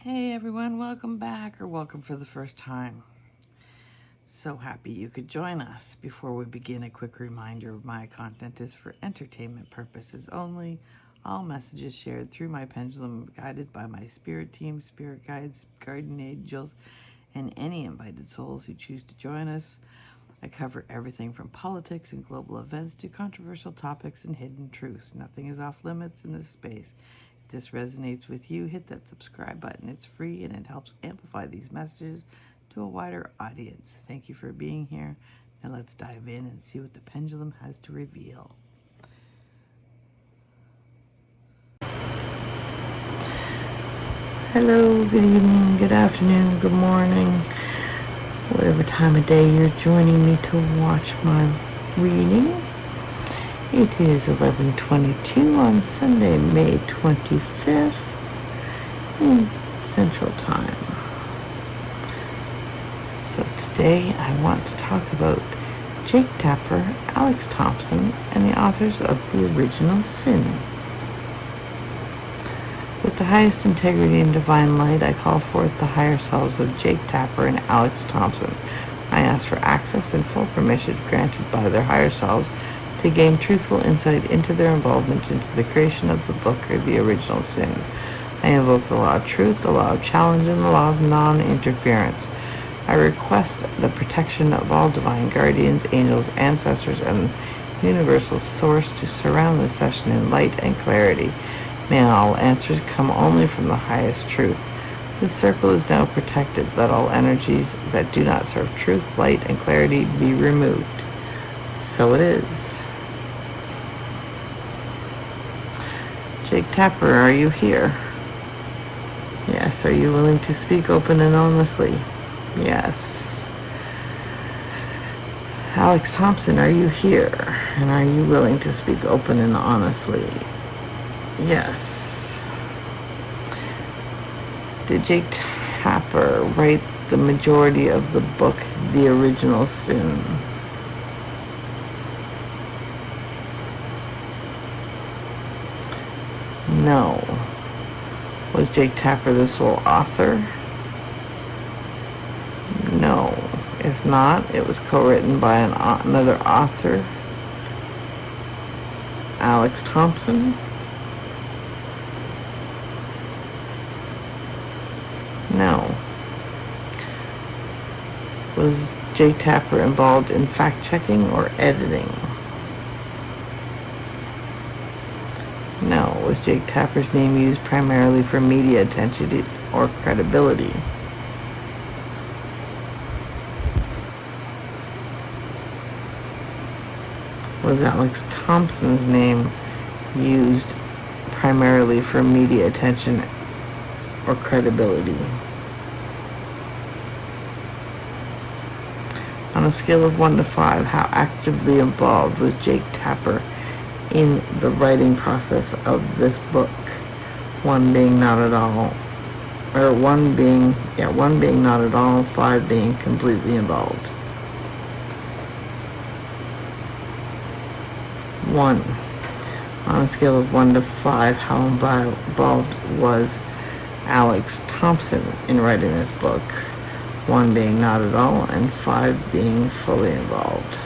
Hey everyone, welcome back or welcome for the first time. So happy you could join us. Before we begin, a quick reminder, my content is for entertainment purposes only. All messages shared through my pendulum are guided by my spirit team, spirit guides, guardian angels, and any invited souls who choose to join us. I cover everything from politics and global events to controversial topics and hidden truths. Nothing is off limits in this space. If this resonates with you, hit that subscribe button. It's free and it helps amplify these messages to a wider audience. Thank you for being here. Now let's dive in and see what the pendulum has to reveal. Hello, good evening, good afternoon, good morning, whatever time of day you're joining me to watch my reading. It is 11:22 on Sunday, May 25th in Central Time. So today I want to talk about Jake Tapper, Alex Thompson, and the authors of The Original Sin. With the highest integrity and divine light, I call forth the higher selves of Jake Tapper and Alex Thompson. I ask for access and full permission granted by their higher selves to gain truthful insight into their involvement into the creation of the book or The Original Sin. I invoke the law of truth, the law of challenge, and the law of non-interference. I request the protection of all divine guardians, angels, ancestors, and universal source to surround this session in light and clarity. May all answers come only from the highest truth. This circle is now protected. Let all energies that do not serve truth, light, and clarity be removed. So it is. Jake Tapper, are you here? Yes. Are you willing to speak open and honestly? Yes. Alex Thompson, are you here? And are you willing to speak open and honestly? Yes. Did Jake Tapper write the majority of the book, The Original Sin? No. Was Jake Tapper the sole author? No. If not, it was co-written by another author, Alex Thompson. No. Was Jake Tapper involved in fact-checking or editing? No. Was Jake Tapper's name used primarily for media attention or credibility? Was Alex Thompson's name used primarily for media attention or credibility? On a scale of 1 to 5, how actively involved was Jake Tapper in the writing process of this book? 1 being not at all, or 1 being not at all, 5 being completely involved. 1. On a scale of 1 to 5, how involved was Alex Thompson in writing this book? 1 being not at all, and 5 being fully involved.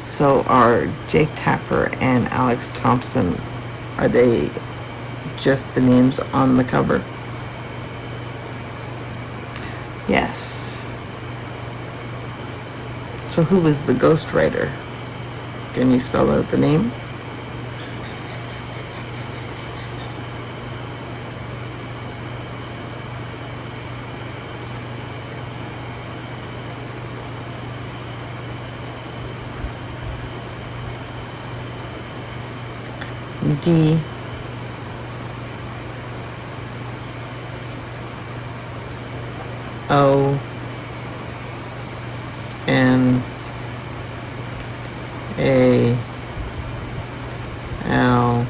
So are Jake Tapper and Alex Thompson, are they just the names on the cover? Yes. So who was the ghostwriter? Can you spell out the name? D O N A L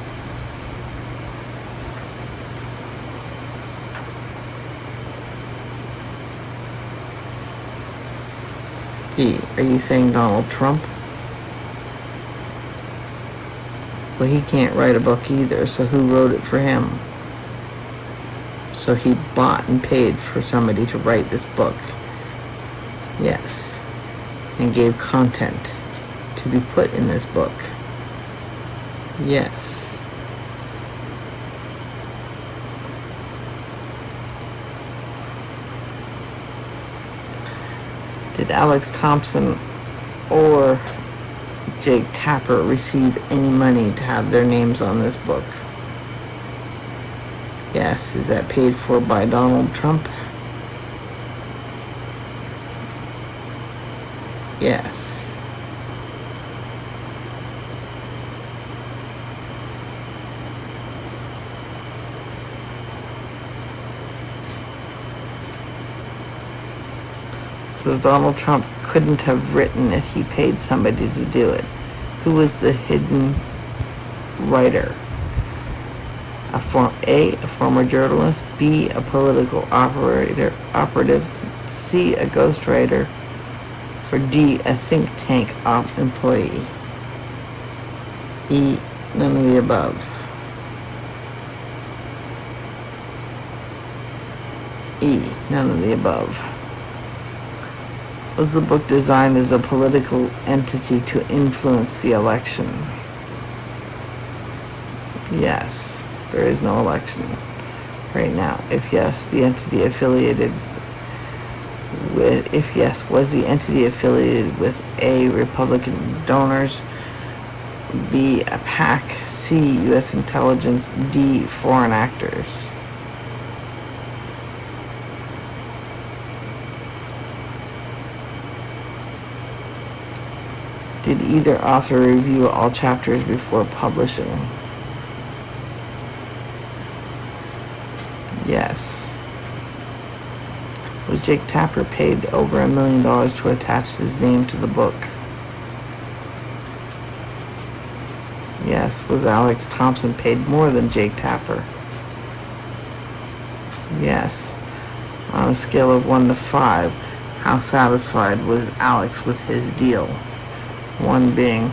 D. Are you saying Donald Trump? Well, he can't write a book either, so who wrote it for him? So he bought and paid for somebody to write this book. Yes. And gave content to be put in this book. Yes. Did Alex Thompson or Jake Tapper receive any money to have their names on this book? Yes. Is that paid for by Donald Trump? Yes. So Donald Trump couldn't have written it. He paid somebody to do it. Who was the hidden writer? A former journalist. B, a political operative. C, a ghostwriter. Or D, a think tank employee. E, none of the above. E, none of the above. Was the book designed as a political entity to influence the election? Yes. There is no election right now. If yes, the entity affiliated with, if yes, was the entity affiliated with A, Republican donors, B, a PAC, C, U.S. intelligence, D, foreign actors? Did either author review all chapters before publishing? Yes. Was Jake Tapper paid over $1 million to attach his name to the book? Yes. Was Alex Thompson paid more than Jake Tapper? Yes. On a scale of 1 to 5, how satisfied was Alex with his deal? 1 being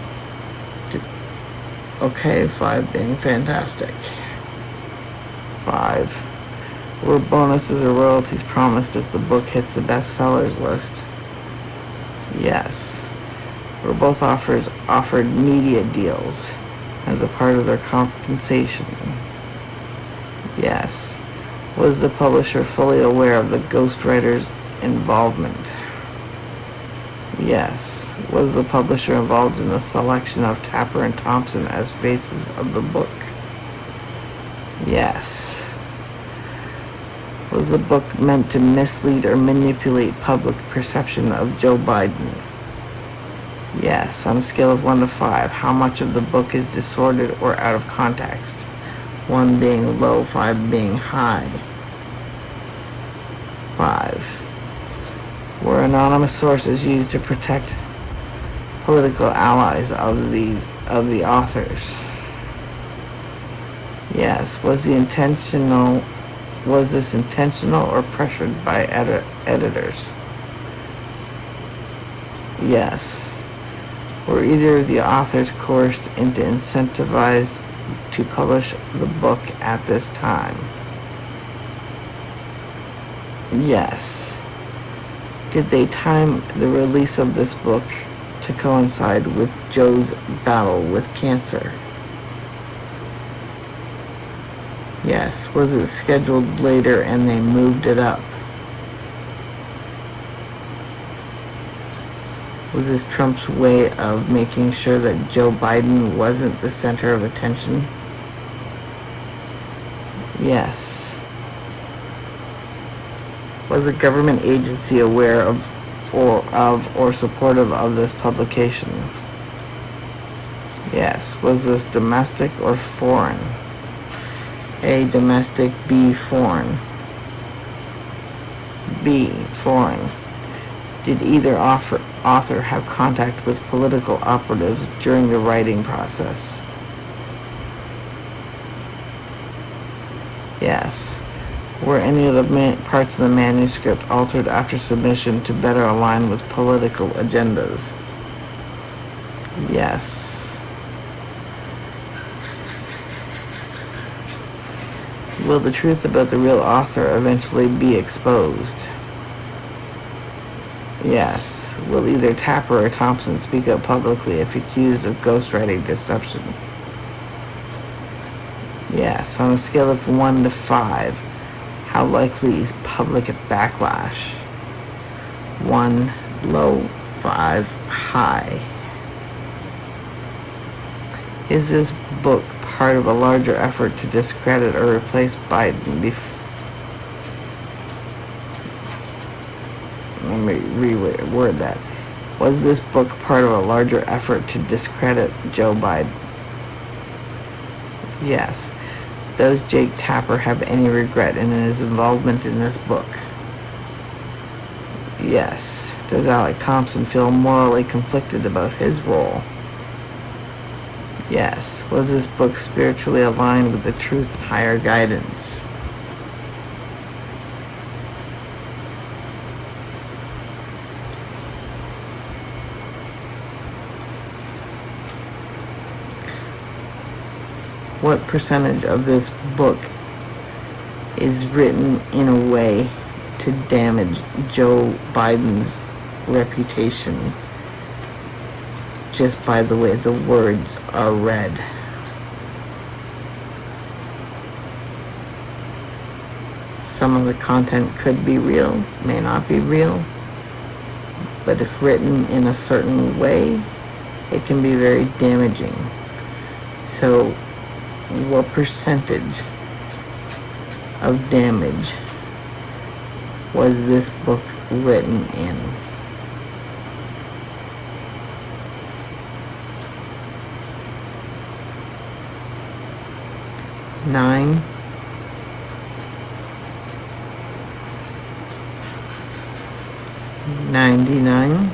okay, 5 being fantastic. 5. Were bonuses or royalties promised if the book hits the bestsellers list? Yes. Were both offers offered media deals as a part of their compensation? Yes. Was the publisher fully aware of the ghostwriter's involvement? Yes. Was the publisher involved in the selection of Tapper and Thompson as faces of the book? Yes. Was the book meant to mislead or manipulate public perception of Joe Biden? Yes. On a scale of 1 to 5, how much of the book is distorted or out of context? 1 being low, 5 being high. 5. Were anonymous sources used to protect political allies of the authors? Yes. Was this intentional or pressured by editors? Yes. Were either of the authors coerced into incentivized to publish the book at this time? Yes. Did they time the release of this book to coincide with Joe's battle with cancer? Yes. Was it scheduled later and they moved it up? Was this Trump's way of making sure that Joe Biden wasn't the center of attention? Yes. Was a government agency aware of or supportive of this publication? Yes. Was this domestic or foreign? A, domestic, B, foreign. B, foreign. Did either author have contact with political operatives during the writing process? Yes. Were any of the parts of the manuscript altered after submission to better align with political agendas? Yes. Will the truth about the real author eventually be exposed? Yes. Will either Tapper or Thompson speak up publicly if accused of ghostwriting deception? Yes. On a scale of 1 to 5, how likely is public backlash? 1 low, 5 high. Is this book part of a larger effort to discredit or replace Biden? Let me reword that. Was this book part of a larger effort to discredit Joe Biden? Yes. Does Jake Tapper have any regret in his involvement in this book? Yes. Does Alec Thompson feel morally conflicted about his role? Yes. Was this book spiritually aligned with the truth and higher guidance? What percentage of this book is written in a way to damage Joe Biden's reputation just by the way the words are read? Some of the content could be real, may not be real, but if written in a certain way, it can be very damaging. So, what percentage of damage was this book written in? Nine, 99,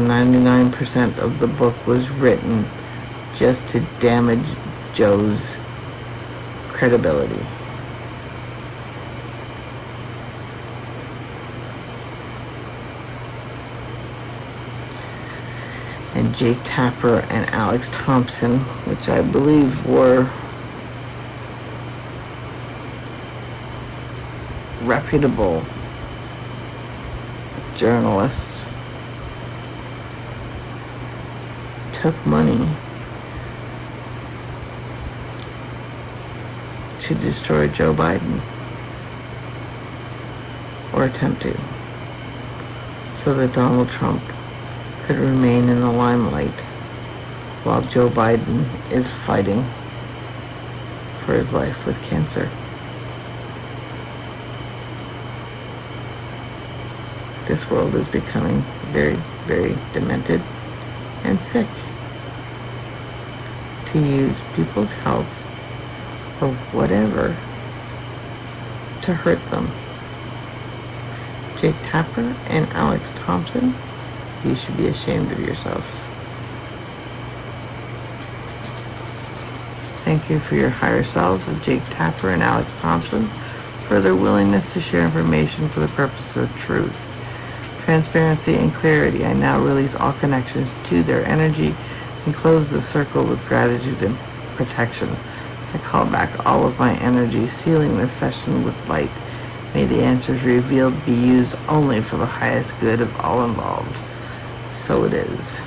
99% of the book was written just to damage Joe's credibility. And Jake Tapper and Alex Thompson, which I believe were reputable journalists, took money to destroy Joe Biden, or attempt to, so that Donald Trump could remain in the limelight while Joe Biden is fighting for his life with cancer. This world is becoming very, very demented and sick. To use people's health or whatever to hurt them. Jake Tapper and Alex Thompson, you should be ashamed of yourself. Thank you for your higher selves of Jake Tapper and Alex Thompson for their willingness to share information for the purpose of truth, transparency, and clarity. I now release all connections to their energy and close the circle with gratitude and protection. I call back all of my energy, sealing this session with light. May the answers revealed be used only for the highest good of all involved. So it is.